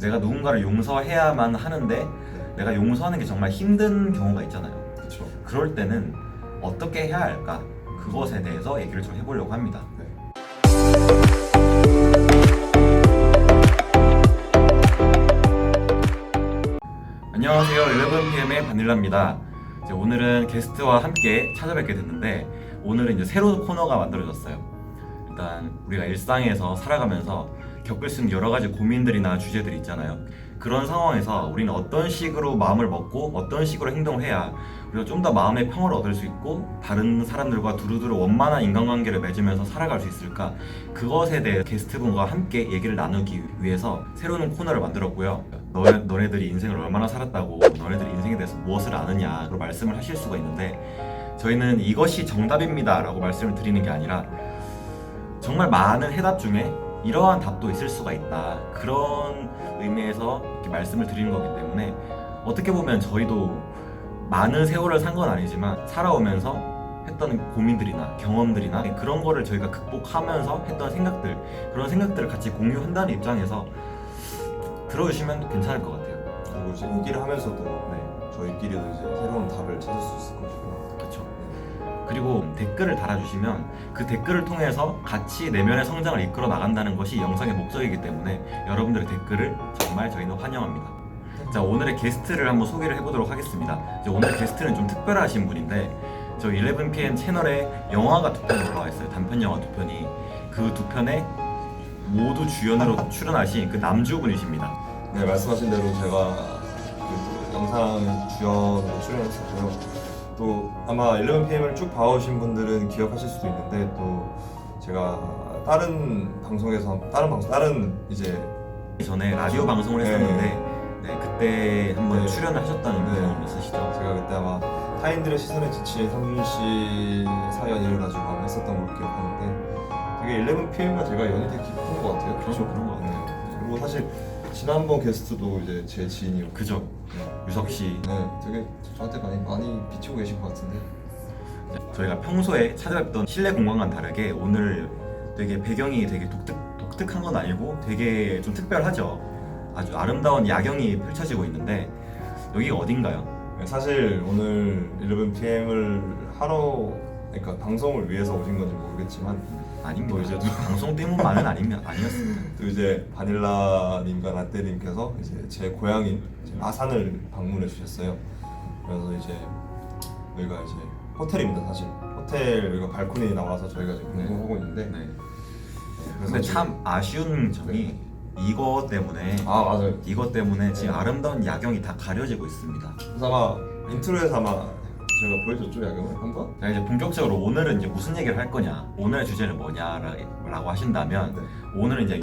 내가 누군가를 용서해야만 하는데 내가 용서하는 게 정말 힘든 경우가 있잖아요. 그렇죠. 그럴 때는 어떻게 해야 할까? 그것에 대해서 얘기를 좀 해보려고 합니다. 네. 안녕하세요. 11pm의 바닐라입니다. 이제 오늘은 게스트와 함께 찾아뵙게 됐는데 오늘은 이제 새로운 코너가 만들어졌어요. 일단 우리가 일상에서 살아가면서 겪을 수 있는 여러 가지 고민들이나 주제들이 있잖아요. 그런 상황에서 우리는 어떤 식으로 마음을 먹고 어떤 식으로 행동을 해야 우리가 좀 더 마음의 평화를 얻을 수 있고 다른 사람들과 두루두루 원만한 인간관계를 맺으면서 살아갈 수 있을까? 그것에 대해 게스트분과 함께 얘기를 나누기 위해서 새로운 코너를 만들었고요. 너네들이 인생을 얼마나 살았다고 너네들이 인생에 대해서 무엇을 아느냐 그 말씀을 하실 수가 있는데 저희는 이것이 정답입니다 라고 말씀을 드리는 게 아니라 정말 많은 해답 중에 이러한 답도 있을 수가 있다. 그런 의미에서 이렇게 말씀을 드리는 거기 때문에 어떻게 보면 저희도 많은 세월을 산 건 아니지만 살아오면서 했던 고민들이나 경험들이나 그런 거를 저희가 극복하면서 했던 생각들, 그런 생각들을 같이 공유한다는 입장에서 들어주시면 괜찮을 것 같아요. 그리고 이제 얘기를 하면서도 저희끼리도 이제 새로운 답을 찾을 수 있을 것이고. 그렇죠. 그리고 댓글을 달아주시면 그 댓글을 통해서 같이 내면의 성장을 이끌어 나간다는 것이 영상의 목적이기 때문에 여러분들의 댓글을 정말 저희는 환영합니다. 자, 오늘의 게스트를 한번 소개를 해보도록 하겠습니다. 이제 오늘 게스트는 좀 특별하신 분인데 저희 11pm 채널에 영화가 2편이 올라와 있어요. 단편 영화 2편이. 그 2편에 모두 주연으로 출연하신 그 남주분이십니다. 네, 말씀하신 대로 제가 그 영상 주연으로 출연했었고요. 또 아마 11pm을 쭉 봐오신 분들은 기억하실 수도 있는데 또 제가 다른 이제 전에 라디오 방송을 했었는데 네, 그때 한번 네. 출연을 하셨다는 네. 경험 있으시죠? 제가 그때 아마 타인들의 시선에 지친 성준 씨 사연을 가지고 아마 했었던 걸 기억하는데 되게 11pm과 제가 연이 되게 깊은 것 같아요. 그렇죠, 그런 것 같아요. 그리고 사실 지난번 게스트도 이제 제 지인이었고 그죠? 유석 씨. 네, 되게 저한테 많이 비추고 계신 것 같은데. 저희가 평소에 찾아뵙던 실내 공간과는 다르게 오늘 되게 배경이 되게 독특한 건 아니고 되게 좀 특별하죠. 아주 아름다운 야경이 펼쳐지고 있는데 여기가 어딘가요? 사실 오늘 11pm을 그러니까 방송을 위해서 오신 건지 모르겠지만 아닙니다. 또 이제 방송 때문만은 아니었습니다. 또 이제 바닐라님과 라떼님께서 이제 제 고향인 이제 마산을 방문해 주셨어요. 그래서 이제 여기가 이제 호텔입니다. 사실 호텔 여기가 발코니에 나와서 저희가 지금 방송하고 있는데. 네. 그래서 근데 참 아쉬운 점이 이것 때문에 맞아요. 지금 아름다운 야경이 다 가려지고 있습니다. 그래서 아마 인트로에서 아마 제가 보여줬죠, 야경을 한번? 자, 이제 본격적으로 오늘은 이제 무슨 얘기를 할 거냐, 오늘의 주제는 뭐냐라고 하신다면 오늘은 이제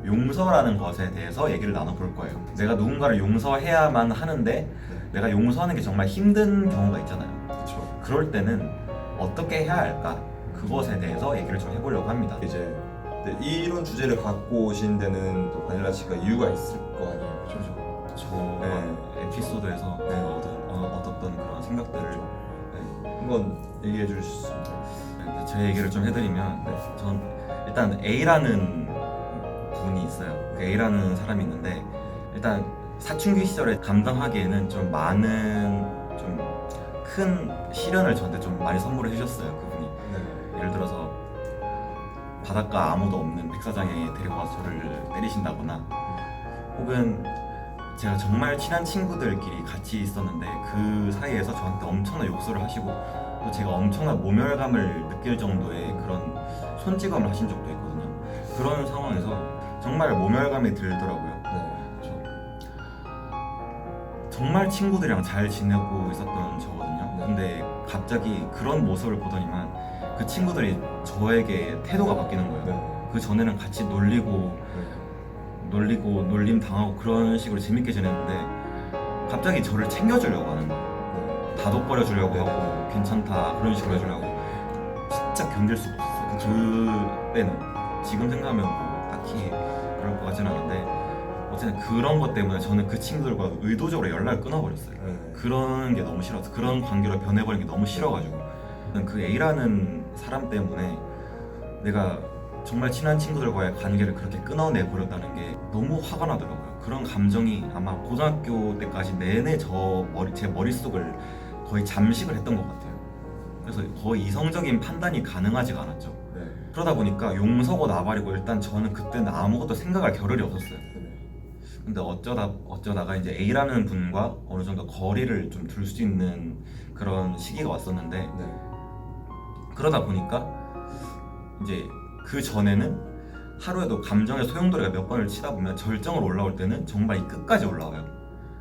용서라는 것에 대해서 얘기를 나눠볼 거예요. 내가 누군가를 용서해야만 하는데 내가 용서하는 게 정말 힘든 경우가 있잖아요. 그렇죠. 그럴 때는 어떻게 해야 할까? 그것에 대해서 얘기를 좀 해보려고 합니다. 이제 이런 주제를 갖고 오신 데는 또 바닐라 씨가 이유가 있을 거 아니에요, 그렇죠? 저 에피소드에서 얻었던 그런 생각들을 한번 얘기해 주실 수 있나요? 제 얘기를 좀 해드리면 전 일단 A라는 분이 있어요. 그 A라는 사람이 있는데 일단 사춘기 시절에 감당하기에는 좀 많은 좀 큰 시련을 저한테 좀 많이 선물을 해주셨어요. 그분이. 예를 들어서 바닷가 아무도 없는 백사장에 데려가서 저를 때리신다거나 혹은 제가 정말 친한 친구들끼리 같이 있었는데 그 사이에서 저한테 엄청난 욕설을 하시고 또 제가 엄청난 모멸감을 느낄 정도의 그런 손찌검을 하신 적도 있거든요. 그런 상황에서 정말 모멸감이 들더라고요. 정말 친구들이랑 잘 지내고 있었던 저거든요. 근데 갑자기 그런 모습을 보더니만 그 친구들이 저에게 태도가 바뀌는 거예요. 그 전에는 같이 놀리고 놀림 당하고 그런 식으로 재밌게 지냈는데 갑자기 저를 챙겨주려고 하는 거예요. 다독거려 주려고 하고 괜찮다 그런 식으로 해주려고. 진짜 견딜 수가 없었어요. 그때는 지금 생각하면 뭐 딱히 그럴 것 같진 않은데 어쨌든 그런 것 때문에 저는 그 친구들과 의도적으로 연락을 끊어버렸어요. 그런 게 너무 싫어서 그런 관계로 변해버린 게 너무 싫어가지고 그 A라는 사람 때문에 내가 정말 친한 친구들과의 관계를 그렇게 끊어내버렸다는 게 너무 화가 나더라고요. 그런 감정이 아마 고등학교 때까지 내내 제 머릿속을 거의 잠식을 했던 것 같아요. 그래서 거의 이성적인 판단이 가능하지가 않았죠. 네. 그러다 보니까 용서고 나발이고 일단 저는 그때는 아무것도 생각할 겨를이 없었어요. 네. 근데 어쩌다가 이제 A라는 분과 어느 정도 거리를 좀 둘 수 있는 그런 시기가 왔었는데, 네. 그러다 보니까 이제 그 전에는 하루에도 감정의 소용돌이가 몇 번을 치다 보면 절정을 올라올 때는 정말 이 끝까지 올라와요.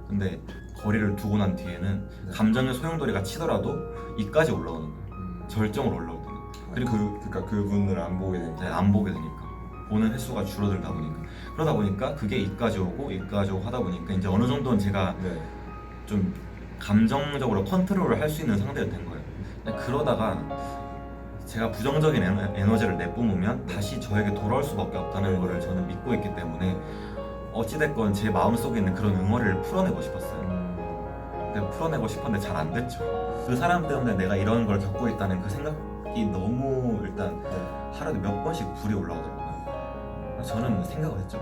근데 거리를 두고 난 뒤에는 네. 감정의 소용돌이가 치더라도 이까지 올라오는 거예요. 절정을 올라올 때는. 그리고 그러니까 그분을 안 보게 되니까. 네, 안 보게 되니까, 보는 횟수가 줄어들다 보니까, 그러다 보니까 그게 이까지 오고 하다 보니까 이제 어느 정도는 제가 네. 좀 감정적으로 컨트롤을 할 수 있는 상태가 된 거예요. 근데 그러다가 제가 부정적인 에너지를 내뿜으면 다시 저에게 돌아올 수밖에 없다는 거를 저는 믿고 있기 때문에 어찌됐건 제 마음속에 있는 그런 응어리를 풀어내고 싶었어요. 근데 풀어내고 싶었는데 잘 안 됐죠. 그 사람 때문에 내가 이런 걸 겪고 있다는 그 생각이 너무 일단 네. 하루에 몇 번씩 불이 올라오더라고요. 저는 생각을 했죠.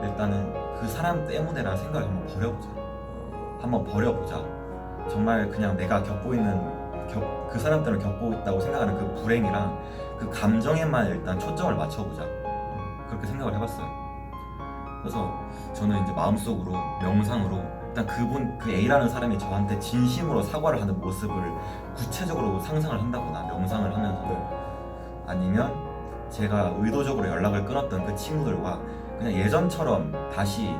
일단은 그 사람 때문에라는 생각을 한번 버려보자. 정말 그냥 내가 겪고 있는 그 사람 때문에 겪고 있다고 생각하는 그 불행이랑 그 감정에만 일단 초점을 맞춰보자. 그렇게 생각을 해봤어요. 그래서 저는 이제 마음속으로 명상으로 일단 그 A라는 사람이 저한테 진심으로 사과를 하는 모습을 구체적으로 상상을 한다거나 명상을 하면서, 네. 아니면 제가 의도적으로 연락을 끊었던 그 친구들과 그냥 예전처럼 다시,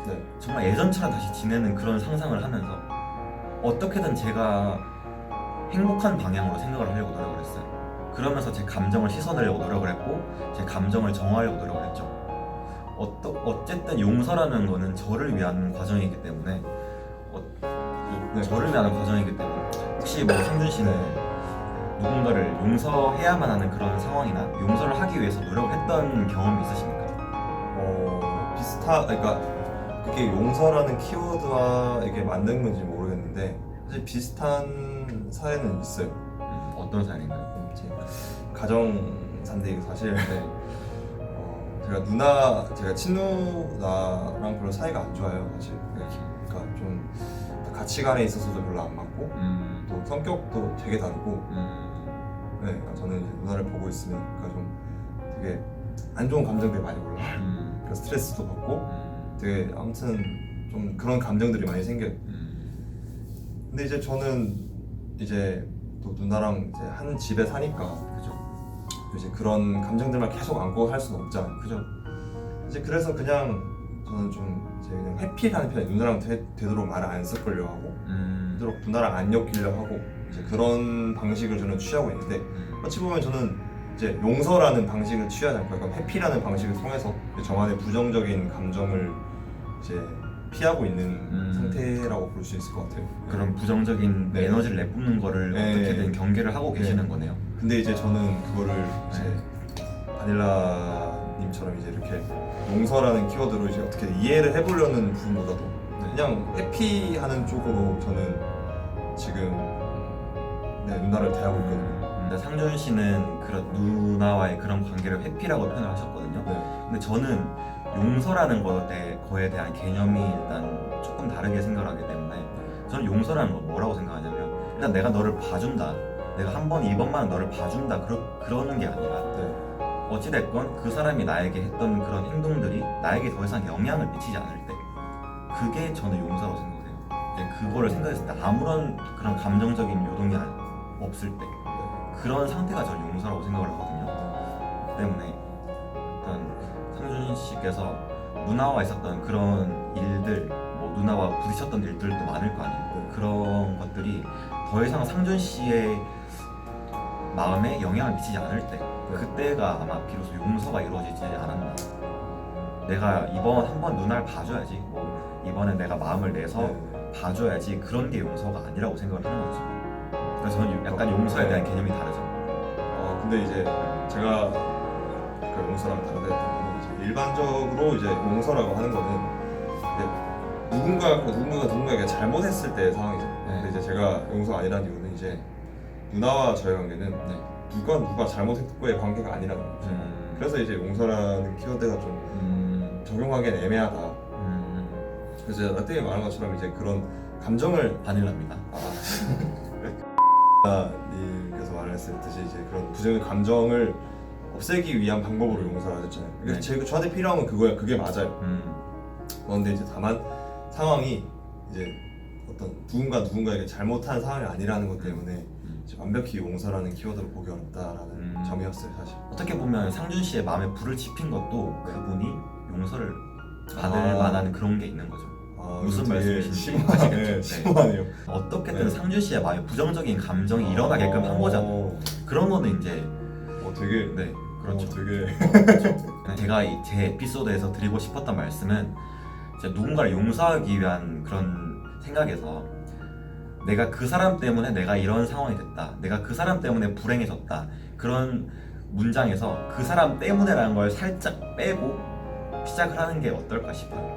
네. 정말 예전처럼 다시 지내는 그런 상상을 하면서 어떻게든 제가 행복한 방향으로 생각을 하려고 노력을 했어요. 그러면서 제 감정을 씻어내려고 노력을 했고, 제 감정을 정화하려고 노력을 했죠. 어쨌든 용서라는 거는 저를 위한 과정이기 때문에, 네. 저를 위한 과정이기 때문에, 혹시 뭐 상준 씨는 누군가를 용서해야만 하는 그런 상황이나 용서를 하기 위해서 노력을 했던 경험이 있으십니까? 그러니까 그게 용서라는 키워드와 이게 맞는 건지 모르겠는데 사실 비슷한 사례는 있어요. 어떤 사연인가요? 제 가정사인데 사실 제가 친누나랑 별로 사이가 안 좋아요 사실. 그러니까 좀 가치관에 있어서도 별로 안 맞고 또 성격도 되게 다르고 네, 그러니까 저는 이제 누나를 보고 있으면 그러니까 좀 되게 안 좋은 감정들이 많이 올라와요. 그러니까 스트레스도 받고 되게 아무튼 좀 그런 감정들이 많이 생겨요. 근데 이제 저는 이제 또 누나랑 이제 한 집에 사니까 그죠. 이제 그런 감정들만 계속 안고 할 수는 없잖아요. 그죠. 이제 그래서 그냥 저는 좀 이제 그냥 회피하는 편이에요. 누나랑 되도록 말을 안 섞으려 하고 되도록 누나랑 안 엮이려 하고 이제 그런 방식을 저는 취하고 있는데, 어찌 보면 저는 이제 용서라는 방식을 취하지 않고 약간 회피라는 방식을 통해서 저만의 부정적인 감정을 이제 피하고 있는 상태라고 볼 수 있을 것 같아요. 그런 부정적인 네. 에너지를 내뿜는 거를 네. 어떻게든 경계를 하고 계시는 네. 거네요. 근데 이제 저는 그거를 이제 바닐라님처럼 이제 이렇게 용서라는 키워드로 이제 어떻게 이해를 해보려는 부분보다도 그냥 회피하는 쪽으로 저는 지금 누나를 대하고 있거든요. 근데 상준 씨는 그런 누나와의 그런 관계를 회피라고 표현을 하셨거든요. 네. 근데 저는 용서라는 거에 대한 개념이 일단 조금 다르게 생각을 하기 때문에, 저는 용서라는 건 뭐라고 생각하냐면, 일단 내가 너를 봐준다, 내가 한 번, 이번만 너를 봐준다, 그러는 게 아니라 네. 어찌됐건 그 사람이 나에게 했던 그런 행동들이 나에게 더 이상 영향을 미치지 않을 때, 그게 저는 용서라고 생각해요. 이제 그거를 생각했을 때 아무런 그런 감정적인 요동이 없을 때, 그런 상태가 저는 용서라고 생각을 하거든요. 때문에 일단 상준 씨께서 누나와 있었던 그런 일들, 뭐 누나와 부딪혔던 일들도 많을 거 아니에요. 그런 것들이 더 이상 상준 씨의 마음에 영향을 미치지 않을 때, 그때가 아마 비로소 용서가 이루어지지 않았나. 내가 이번 한번 누나를 봐줘야지, 뭐 이번에 내가 마음을 내서 봐줘야지, 그런 게 용서가 아니라고 생각을 하는 거죠. 그래서 저는 약간 용서에 대한 개념이 다르죠. 근데 이제 제가 그 용서랑 다르다 했던 거는 이제 일반적으로 이제 용서라고 하는 거는 이제 누군가가 잘못했을 때의 상황이죠. 근데 이제 제가 용서가 아니라는 이유는 이제 누나와 저의 관계는 누가 잘못했고의 관계가 아니라는 거죠. 그래서 이제 용서라는 키워드가 좀 적용하기엔 애매하다. 그래서 라떼님 말한 것처럼 이제 그런 감정을 바닐라입니다. 님께서 말했듯이 이제 그런 부정의 감정을 없애기 위한 방법으로 용서를 하셨잖아요. 네. 저한테 필요한 건 그거야. 그게 맞아요. 그런데 이제 다만 상황이 이제 어떤 누군가에게 잘못한 상황이 아니라는 것 때문에 이제 완벽히 용서라는 키워드로 보기 어렵다라는 점이었어요, 사실. 어떻게 보면 상준 씨의 마음에 불을 지핀 것도 네. 그분이 용서를 받을 아. 만한 그런 게 있는 거죠. 무슨 이거 되게 말씀이신지 아시겠죠? 심하네요. 어떻게든 네. 상준 씨의 마음에 부정적인 감정이 일어나게끔 한 거잖아요. 그런 거는 이제 되게 네 그렇죠. 되게 그렇죠. 제가 제 에피소드에서 드리고 싶었던 말씀은 이제 누군가를 용서하기 위한 그런 생각에서 내가 그 사람 때문에 내가 이런 상황이 됐다. 내가 그 사람 때문에 불행해졌다. 그런 문장에서 그 사람 때문에라는 걸 살짝 빼고 시작을 하는 게 어떨까 싶어요.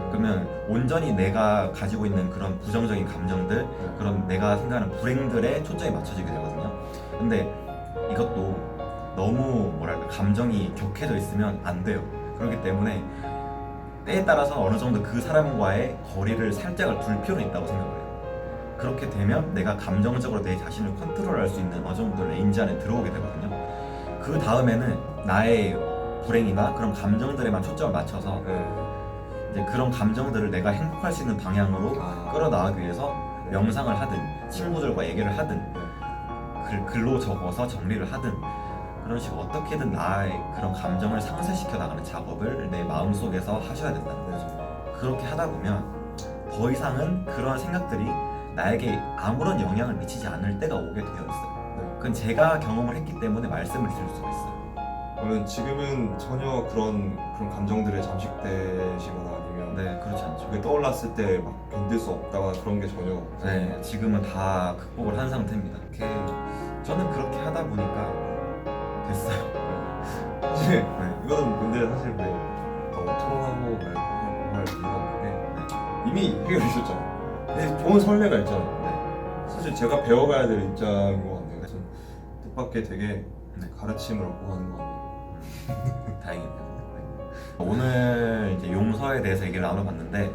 그러면 온전히 내가 가지고 있는 그런 부정적인 감정들, 그런 내가 생각하는 불행들에 초점이 맞춰지게 되거든요. 근데 이것도 너무 뭐랄까 감정이 격해져 있으면 안 돼요. 그렇기 때문에 때에 따라서 어느 정도 그 사람과의 거리를 살짝을 둘 필요는 있다고 생각해요. 그렇게 되면 내가 감정적으로 내 자신을 컨트롤할 수 있는 어느 정도 레인지 안에 들어오게 되거든요. 그 다음에는 나의 불행이나 그런 감정들에만 초점을 맞춰서 이제 그런 감정들을 내가 행복할 수 있는 방향으로 끌어나가기 위해서 명상을 하든 친구들과 얘기를 하든 글로 적어서 정리를 하든 그런 식으로 어떻게든 나의 그런 감정을 상쇄시켜 나가는 작업을 내 마음속에서 하셔야 된다는 거죠. 그렇게 하다 보면 더 이상은 그런 생각들이 나에게 아무런 영향을 미치지 않을 때가 오게 되어 있어요. 그건 제가 경험을 했기 때문에 말씀을 드릴 수가 있어요. 그러면 지금은 전혀 그런 감정들에 잠식되시거나 아니면 네, 그렇지 않죠. 그게 떠올랐을 때 막 견딜 수 없다거나 그런 게 전혀 없어요. 네, 지금은 다 극복을 한 상태입니다. 저는 그렇게 하다 보니까 됐어요. 사실 네. 이거는 근데 사실 뭐 토론하고 말고 할 이유가 없는 게 이미 해결해 주셨잖아요. 근데 좋은 선례가 있잖아요. 사실 제가 배워가야 될 입장인 것 같네요. 좀 뜻밖의 되게 가르침을 얻고 가는 것 같네요. 다행이네요. 오늘 이제 용서에 대해서 얘기를 나눠봤는데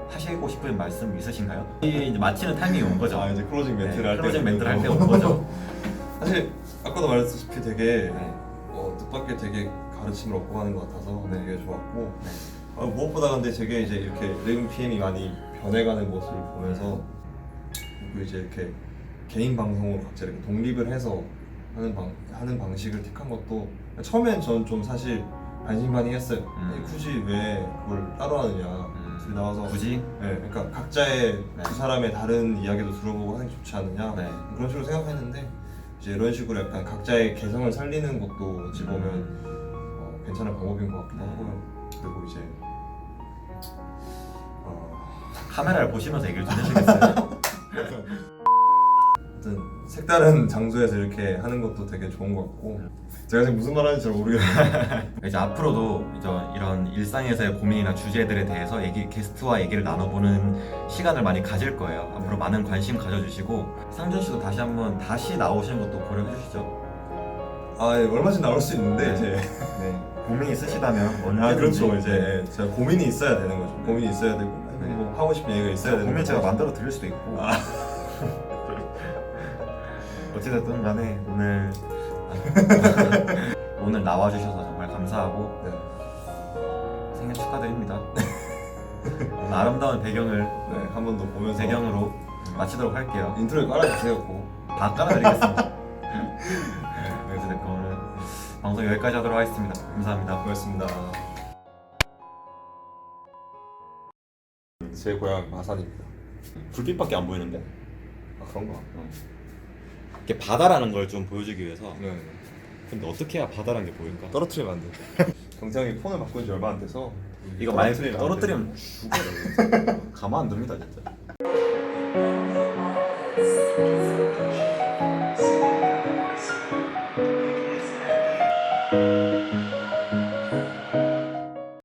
하시고 싶은 말씀 있으신가요? 이제 마치는 타이밍이 온 거죠. 이제 클로징 멘트를 할 때. 클로징 멘트를 할 때 온 거죠. 사실 아까도 말했다시피 되게 네. 뜻밖의 되게 가르침을 얻고 가는 것 같아서 되게 좋았고 네. 무엇보다 근데 되게 이제 이렇게 11PM이 많이 변해가는 모습을 보면서 그리고 이제 이렇게 개인 방송으로 각자 이렇게 독립을 해서 하는 방식을 택한 것도 처음엔 저는 좀 사실 반신반의했어요. 아니, 굳이 왜 그걸 따로 하느냐. 둘이 나와서 굳이? 네, 그러니까 각자의 네. 두 사람의 다른 이야기도 들어보고 하는 게 좋지 않느냐 네. 그런 식으로 생각했는데 이제 이런 식으로 약간 각자의 개성을 살리는 것도 어찌 보면 괜찮은 방법인 것 같기도 하고요. 그리고 이제 카메라를 보시면서 얘기를 좀 해주시겠어요? 어떤 색다른 장소에서 이렇게 하는 것도 되게 좋은 것 같고 제가 지금 무슨 말 하는지 잘 모르겠어요. 이제 앞으로도 이제 이런 일상에서의 고민이나 주제들에 대해서 게스트와 얘기를 나눠보는 시간을 많이 가질 거예요. 앞으로 많은 관심 가져주시고 상준 씨도 다시 나오시는 것도 고려해 주시죠. 얼마든지 나올 수 있는데 네. 이제 고민이 있으시다면 언제든지. 그렇죠. 이제 제가 고민이 있어야 되는 거죠. 고민이 있어야 되고 뭐 하고 싶은 얘기가 있어야 되는 고민 제가 거죠. 만들어 드릴 수도 있고. 어찌됐든 간에 오늘 나와주셔서 정말 감사하고 생일 축하드립니다. 오늘 아름다운 배경을 한 번 더 보면서 배경으로 마치도록 할게요. 인트로에 깔아주세요. 꼭. 다 깔아드리겠습니다. 어찌됐건 오늘 방송 여기까지 하도록 하겠습니다. 감사합니다. 고맙습니다. 제 고향 마산입니다. 불빛밖에 안 보이는데? 그런가? 이렇게 바다라는 걸 좀 보여주기 위해서. 네. 근데 어떻게 해야 바다라는 게 보일까? 떨어뜨리면 안 돼. 경장이 폰을 바꾼 지 얼마 안 돼서 이거 많이 떨어뜨리면 안 떨어뜨리면 죽어요. 가만 안 둡니다 진짜.